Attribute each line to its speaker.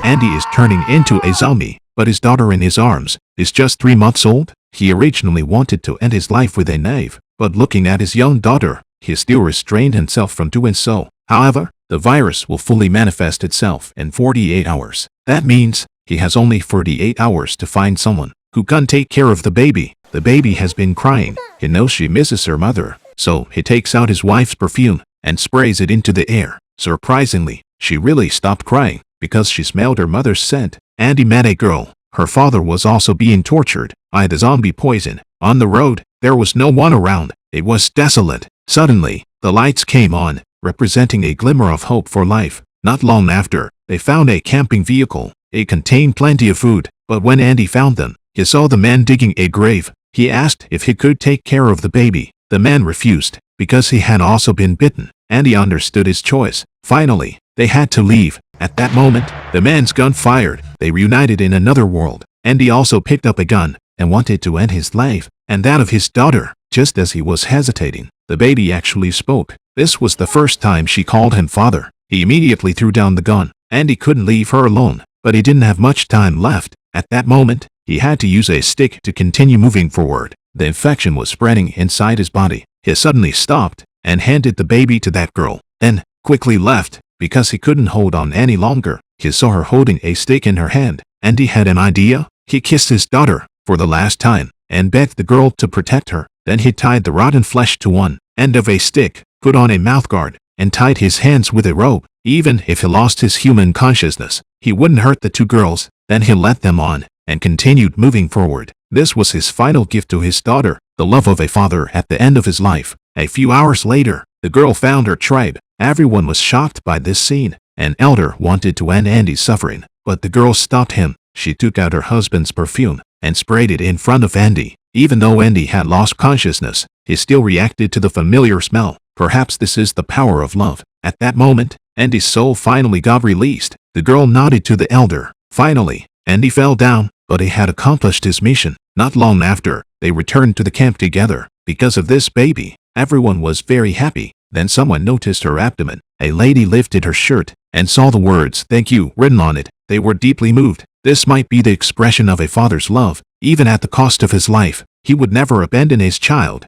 Speaker 1: Andy is turning into a zombie, but his daughter in his arms is just 3 months old. He originally wanted to end his life with a knife, but looking at his young daughter, he still restrained himself from doing so. However, the virus will fully manifest itself in 48 hours. That means he has only 48 hours to find someone who can take care of the baby. The baby has been crying. He knows she misses her mother, so he takes out his wife's perfume and sprays it into the air. Surprisingly, she really stopped crying because she smelled her mother's scent. Andy met a girl. Her father was also being tortured by the zombie poison. On the road, there was no one around. It was desolate. Suddenly, the lights came on, representing a glimmer of hope for life. Not long after, they found a camping vehicle. It contained plenty of food, but when Andy found them, he saw the man digging a grave. He asked if he could take care of the baby. The man refused, because he had also been bitten. Andy understood his choice. Finally, they had to leave. At that moment, the man's gun fired. They reunited in another world. Andy also picked up a gun and wanted to end his life and that of his daughter. Just as he was hesitating, the baby actually spoke. This was the first time she called him father. He immediately threw down the gun. Andy couldn't leave her alone, but he didn't have much time left. At that moment, he had to use a stick to continue moving forward. The infection was spreading inside his body. He suddenly stopped and handed the baby to that girl, then quickly left because he couldn't hold on any longer. He saw her holding a stick in her hand, and he had an idea. He kissed his daughter for the last time and begged the girl to protect her. Then he tied the rotten flesh to one end of a stick, put on a mouthguard, and tied his hands with a rope. Even if he lost his human consciousness, he wouldn't hurt the two girls. Then he let them on and continued moving forward. This was his final gift to his daughter, the love of a father at the end of his life. A few hours later, the girl found her tribe. Everyone was shocked by this scene. An elder wanted to end Andy's suffering, but the girl stopped him. She took out her husband's perfume and sprayed it in front of Andy. Even though Andy had lost consciousness, he still reacted to the familiar smell. Perhaps this is the power of love. At that moment, Andy's soul finally got released. The girl nodded to the elder. Finally, Andy fell down, but he had accomplished his mission. Not long after, they returned to the camp together. Because of this baby, everyone was very happy. Then someone noticed her abdomen. A lady lifted her shirt and saw the words "Thank you" written on it. They were deeply moved. This might be the expression of a father's love. Even at the cost of his life, he would never abandon his child.